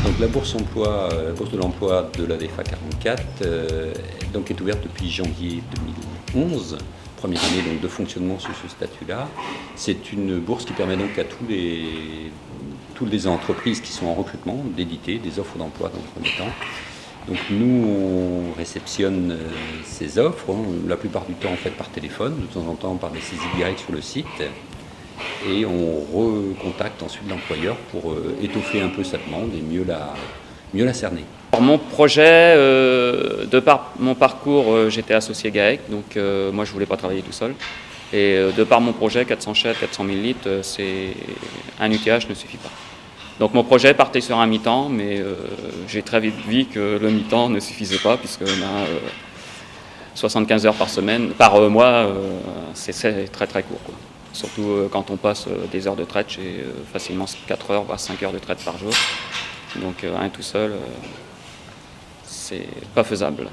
Donc la bourse emploi, la bourse de l'emploi de la DEFA 44 donc est ouverte depuis janvier 2011, première année donc de fonctionnement sous ce statut-là. C'est une bourse qui permet donc à toutes les entreprises qui sont en recrutement d'éditer des offres d'emploi dans le premier temps. Donc nous, on réceptionne ces offres, la plupart du temps en fait par téléphone, de temps en temps par des saisies directes sur le site. Et on recontacte ensuite l'employeur pour étoffer un peu sa demande et mieux la cerner. Alors, mon projet, de par mon parcours, j'étais associé GAEC, donc moi je ne voulais pas travailler tout seul. Et de par mon projet, 400 chèques, 400 000 litres, un UTH ne suffit pas. Donc mon projet partait sur un mi-temps, mais j'ai très vite vu que le mi-temps ne suffisait pas, puisque 75 heures par mois, c'est très très court, quoi. Surtout quand on passe des heures de traite, j'ai facilement 4 heures, voire 5 heures de traite par jour. Donc un tout seul, c'est pas faisable.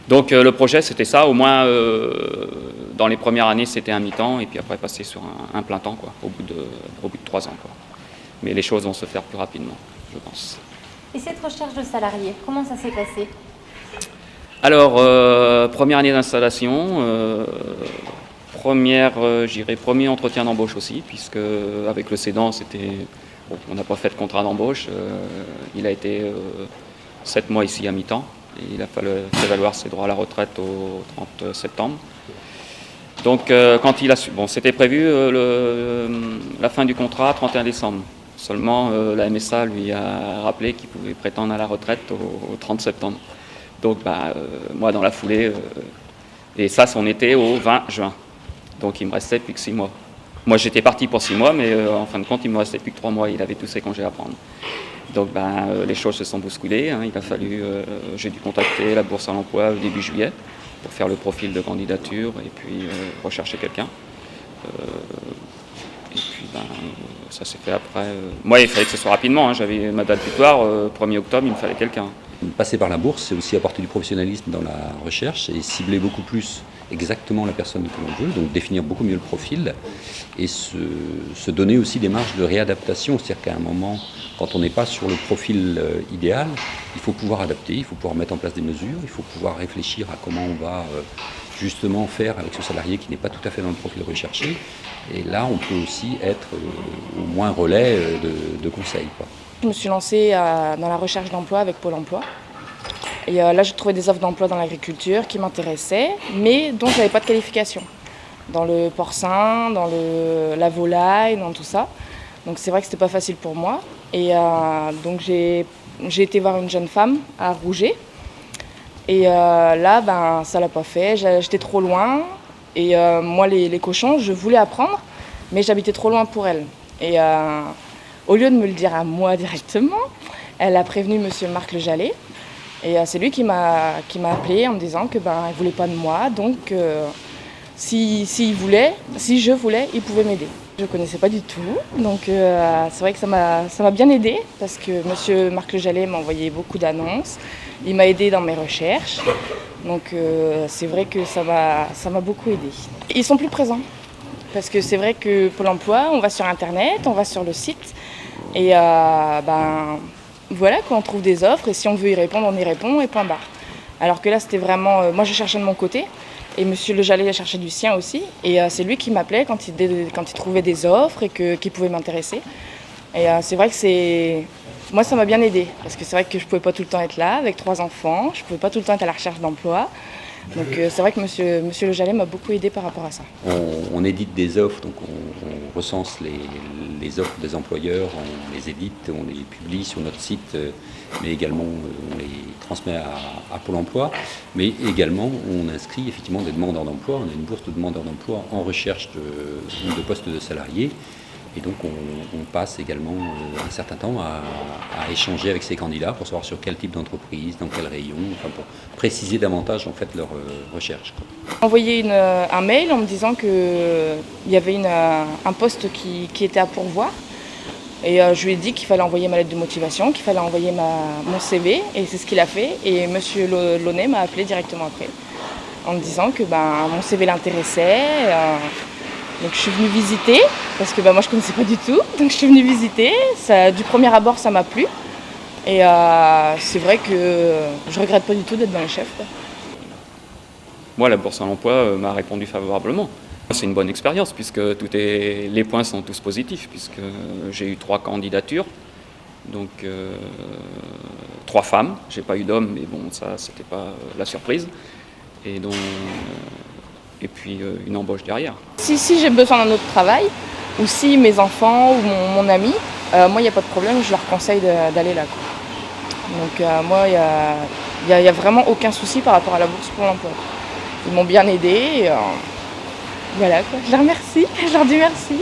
Donc le projet c'était ça, au moins dans les premières années c'était un mi-temps et puis après passer sur un plein temps quoi, au bout de 3 ans quoi. Mais les choses vont se faire plus rapidement, je pense. Et cette recherche de salariés, comment ça s'est passé? Alors première année d'installation, premier entretien d'embauche aussi, puisque avec le cédant on n'a pas fait de contrat d'embauche, il a été 7 mois ici à mi-temps. Il a fallu faire valoir ses droits à la retraite au 30 septembre. Donc, quand il a su, c'était prévu la fin du contrat 31 décembre. Seulement, la MSA lui a rappelé qu'il pouvait prétendre à la retraite au 30 septembre. Donc, moi, dans la foulée, et ça, on était au 20 juin. Donc, il me restait plus que 6 mois. Moi, j'étais parti pour 6 mois, mais en fin de compte, il me restait plus que 3 mois. Il avait tous ses congés à prendre. Donc les choses se sont bousculées. Il a fallu, j'ai dû contacter la Bourse à l'emploi au début juillet pour faire le profil de candidature et puis rechercher quelqu'un. Et puis ça s'est fait après. Moi, il fallait que ce soit rapidement. J'avais ma date butoir, 1er octobre, il me fallait quelqu'un. Passer par la bourse, c'est aussi apporter du professionnalisme dans la recherche et cibler beaucoup plus exactement la personne que l'on veut, donc définir beaucoup mieux le profil et se donner aussi des marges de réadaptation. C'est-à-dire qu'à un moment, quand on n'est pas sur le profil idéal, il faut pouvoir adapter, il faut pouvoir mettre en place des mesures, il faut pouvoir réfléchir à comment on va justement faire avec ce salarié qui n'est pas tout à fait dans le profil recherché. Et là, on peut aussi être au moins relais de conseils, quoi. Je me suis lancée dans la recherche d'emploi avec Pôle emploi. Et là, j'ai trouvé des offres d'emploi dans l'agriculture qui m'intéressaient, mais dont je n'avais pas de qualification. Dans le porcin, dans la volaille, dans tout ça. Donc c'est vrai que c'était pas facile pour moi. Et donc j'ai été voir une jeune femme à Rouget. Et là, ça l'a pas fait. J'étais trop loin. Et moi, les cochons, je voulais apprendre, mais j'habitais trop loin pour elle. Et au lieu de me le dire à moi directement, elle a prévenu monsieur Marc Le Jallet. Et c'est lui qui m'a appelé en me disant que il voulait pas de moi. Donc si je voulais, il pouvait m'aider. Je ne connaissais pas du tout, donc c'est vrai que ça m'a bien aidé parce que monsieur Marc Le Jallet m'a envoyé beaucoup d'annonces. Il m'a aidé dans mes recherches, donc c'est vrai que ça m'a beaucoup aidé. Ils sont plus présents parce que c'est vrai que Pôle emploi, on va sur internet, on va sur le site et voilà, quand on trouve des offres et si on veut y répondre, on y répond et point barre. Alors que là, c'était vraiment, moi je cherchais de mon côté. Et monsieur Le Jallet cherchait du sien aussi. Et c'est lui qui m'appelait quand il trouvait des offres et qui pouvaient m'intéresser. Et c'est vrai que moi, ça m'a bien aidé. Parce que c'est vrai que je ne pouvais pas tout le temps être là avec 3 enfants. Je ne pouvais pas tout le temps être à la recherche d'emploi. Donc c'est vrai que monsieur Le Jallet m'a beaucoup aidé par rapport à ça. On édite des offres, donc on recense les offres des employeurs, on les édite, on les publie sur notre site, mais également on les transmet à Pôle emploi. Mais également on inscrit effectivement des demandeurs d'emploi, on a une bourse de demandeurs d'emploi en recherche de postes de salariés. Et donc on passe également un certain temps à échanger avec ces candidats pour savoir sur quel type d'entreprise, dans quel rayon, pour préciser davantage en fait leur recherche. J'ai envoyé un mail en me disant qu'il y avait un poste qui était à pourvoir. Et je lui ai dit qu'il fallait envoyer ma lettre de motivation, qu'il fallait envoyer mon CV, et c'est ce qu'il a fait. Et monsieur Launay m'a appelé directement après, en me disant que mon CV l'intéressait. Donc je suis venue visiter, parce que moi je ne connaissais pas du tout, donc je suis venue visiter. Du premier abord ça m'a plu. Et c'est vrai que je regrette pas du tout d'être dans les chefs, quoi. Moi, la bourse à l'emploi m'a répondu favorablement. C'est une bonne expérience puisque les points sont tous positifs, puisque j'ai eu 3 candidatures, donc 3 femmes. J'ai pas eu d'hommes, mais bon, ça, c'était pas la surprise. Et puis une embauche derrière. Si j'ai besoin d'un autre travail, ou si mes enfants ou mon ami, moi, il n'y a pas de problème, je leur conseille d'aller là, quoi. Donc moi, il y a vraiment aucun souci par rapport à la bourse pour l'emploi. Ils m'ont bien aidée. Voilà, quoi. Je les remercie, je leur dis merci.